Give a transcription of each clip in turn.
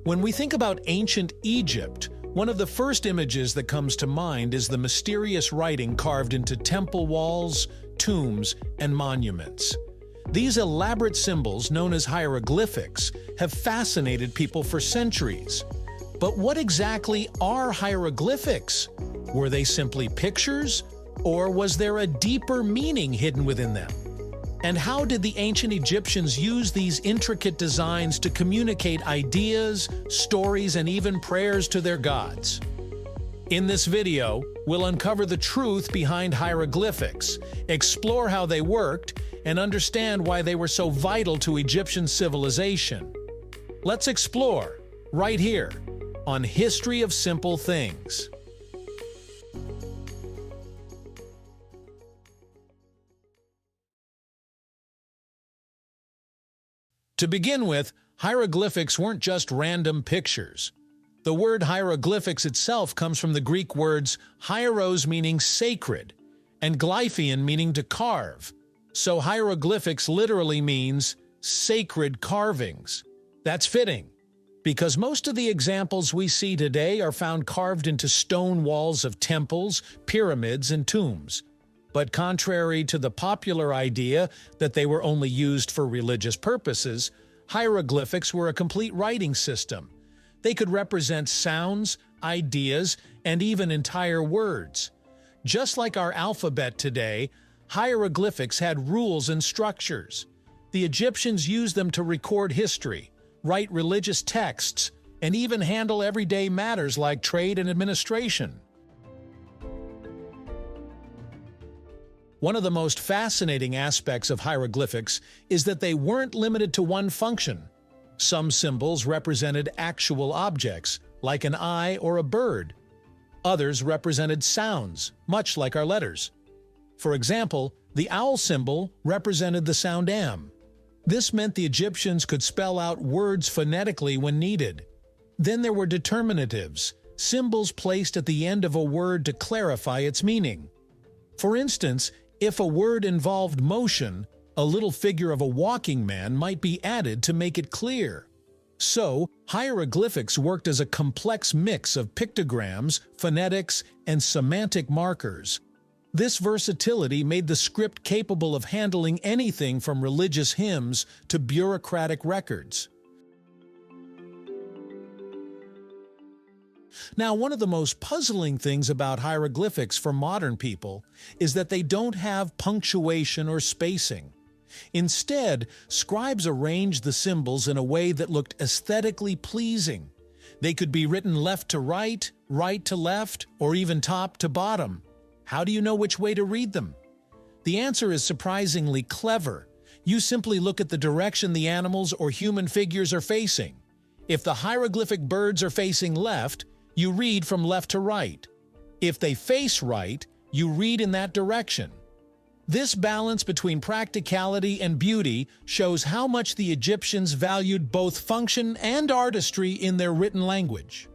When we think about ancient Egypt, one of the first images that comes to mind is the mysterious writing carved into temple walls, tombs, and monuments. These elaborate symbols, known as hieroglyphics, have fascinated people for centuries. But what exactly are hieroglyphics? Were they simply pictures, or was there a deeper meaning hidden within them? And how did the ancient Egyptians use these intricate designs to communicate ideas, stories, and even prayers to their gods? In this video, we'll uncover the truth behind hieroglyphics, explore how they worked, and understand why they were so vital to Egyptian civilization. Let's explore, right here, on History of Simple Things. To begin with, hieroglyphics weren't just random pictures. The word hieroglyphics itself comes from the Greek words hieros meaning sacred, and glyphein meaning to carve. So hieroglyphics literally means sacred carvings. That's fitting, because most of the examples we see today are found carved into stone walls of temples, pyramids, and tombs. But contrary to the popular idea that they were only used for religious purposes, hieroglyphics were a complete writing system. They could represent sounds, ideas, and even entire words. Just like our alphabet today, hieroglyphics had rules and structures. The Egyptians used them to record history, write religious texts, and even handle everyday matters like trade and administration. One of the most fascinating aspects of hieroglyphics is that they weren't limited to one function. Some symbols represented actual objects, like an eye or a bird. Others represented sounds, much like our letters. For example, the owl symbol represented the sound M. This meant the Egyptians could spell out words phonetically when needed. Then there were determinatives, symbols placed at the end of a word to clarify its meaning. For instance, if a word involved motion, a little figure of a walking man might be added to make it clear. So, hieroglyphics worked as a complex mix of pictograms, phonetics, and semantic markers. This versatility made the script capable of handling anything from religious hymns to bureaucratic records. Now, one of the most puzzling things about hieroglyphics for modern people is that they don't have punctuation or spacing. Instead, scribes arranged the symbols in a way that looked aesthetically pleasing. They could be written left to right to left, or even top to bottom. How do you know which way to read them? The answer is surprisingly clever. You simply look at the direction the animals or human figures are facing. If the hieroglyphic birds are facing left, you read from left to right. If they face right, you read in that direction. This balance between practicality and beauty shows how much the Egyptians valued both function and artistry in their written language.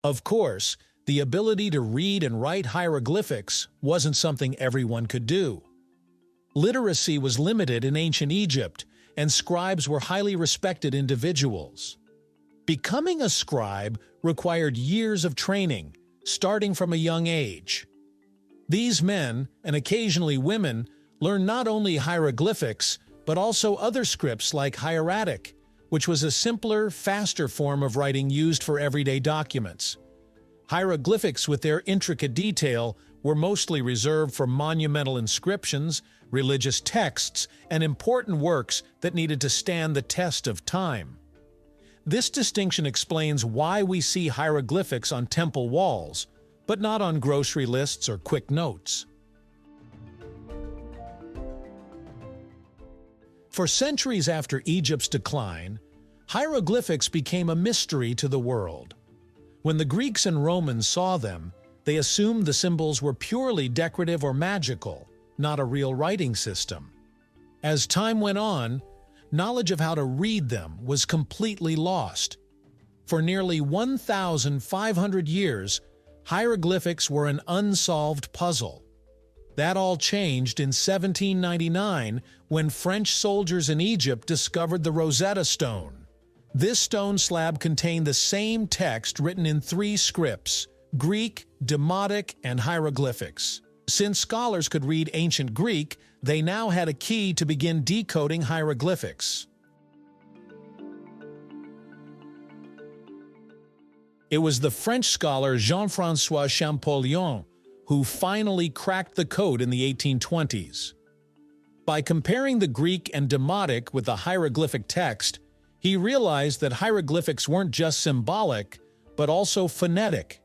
Of course, the ability to read and write hieroglyphics wasn't something everyone could do. Literacy was limited in ancient Egypt, and scribes were highly respected individuals. Becoming a scribe required years of training, starting from a young age. These men, and occasionally women, learned not only hieroglyphics, but also other scripts like hieratic, which was a simpler, faster form of writing used for everyday documents. Hieroglyphics with their intricate detail were mostly reserved for monumental inscriptions, religious texts, and important works that needed to stand the test of time. This distinction explains why we see hieroglyphics on temple walls, but not on grocery lists or quick notes. For centuries after Egypt's decline, hieroglyphics became a mystery to the world. When the Greeks and Romans saw them, they assumed the symbols were purely decorative or magical, not a real writing system. As time went on, knowledge of how to read them was completely lost. For nearly 1,500 years, hieroglyphics were an unsolved puzzle. That all changed in 1799 when French soldiers in Egypt discovered the Rosetta Stone. This stone slab contained the same text written in 3 scripts: Greek, Demotic, and hieroglyphics. Since scholars could read ancient Greek, they now had a key to begin decoding hieroglyphics. It was the French scholar Jean-François Champollion who finally cracked the code in the 1820s. By comparing the Greek and Demotic with the hieroglyphic text, he realized that hieroglyphics weren't just symbolic, but also phonetic.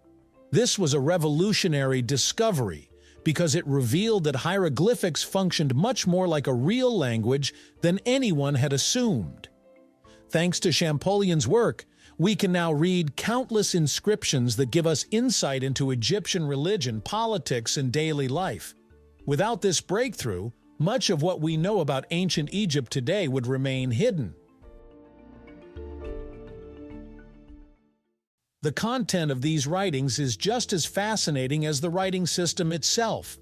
This was a revolutionary discovery because it revealed that hieroglyphics functioned much more like a real language than anyone had assumed. Thanks to Champollion's work, we can now read countless inscriptions that give us insight into Egyptian religion, politics, and daily life. Without this breakthrough, much of what we know about ancient Egypt today would remain hidden. The content of these writings is just as fascinating as the writing system itself.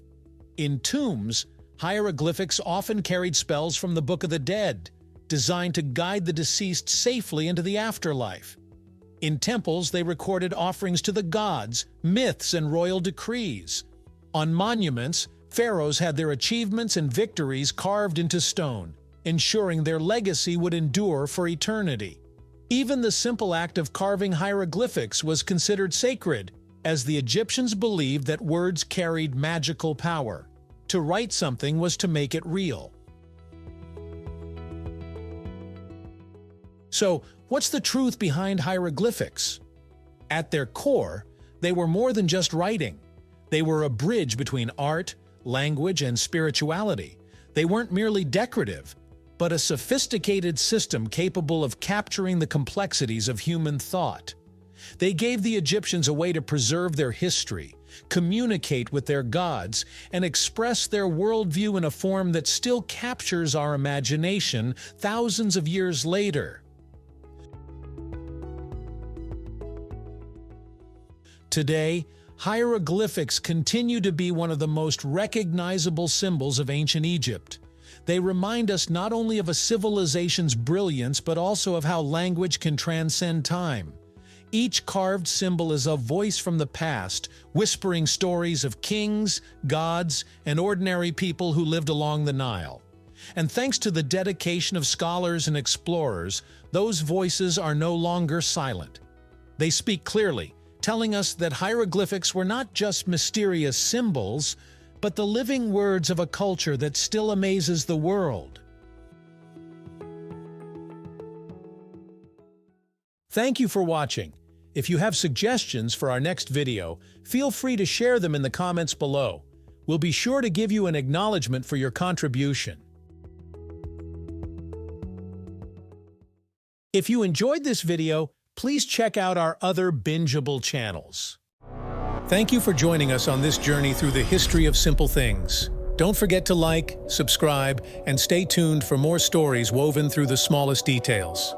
In tombs, hieroglyphics often carried spells from the Book of the Dead, designed to guide the deceased safely into the afterlife. In temples, they recorded offerings to the gods, myths, and royal decrees. On monuments, pharaohs had their achievements and victories carved into stone, ensuring their legacy would endure for eternity. Even the simple act of carving hieroglyphics was considered sacred, as the Egyptians believed that words carried magical power. To write something was to make it real. So, what's the truth behind hieroglyphics? At their core, they were more than just writing. They were a bridge between art, language, and spirituality. They weren't merely decorative, but a sophisticated system capable of capturing the complexities of human thought. They gave the Egyptians a way to preserve their history, communicate with their gods, and express their worldview in a form that still captures our imagination thousands of years later. Today, hieroglyphics continue to be one of the most recognizable symbols of ancient Egypt. They remind us not only of a civilization's brilliance, but also of how language can transcend time. Each carved symbol is a voice from the past, whispering stories of kings, gods, and ordinary people who lived along the Nile. And thanks to the dedication of scholars and explorers, those voices are no longer silent. They speak clearly, telling us that hieroglyphics were not just mysterious symbols, but the living words of a culture that still amazes the world. Thank you for watching. If you have suggestions for our next video, feel free to share them in the comments below. We'll be sure to give you an acknowledgement for your contribution. If you enjoyed this video, please check out our other bingeable channels. Thank you for joining us on this journey through the history of simple things. Don't forget to like, subscribe, and stay tuned for more stories woven through the smallest details.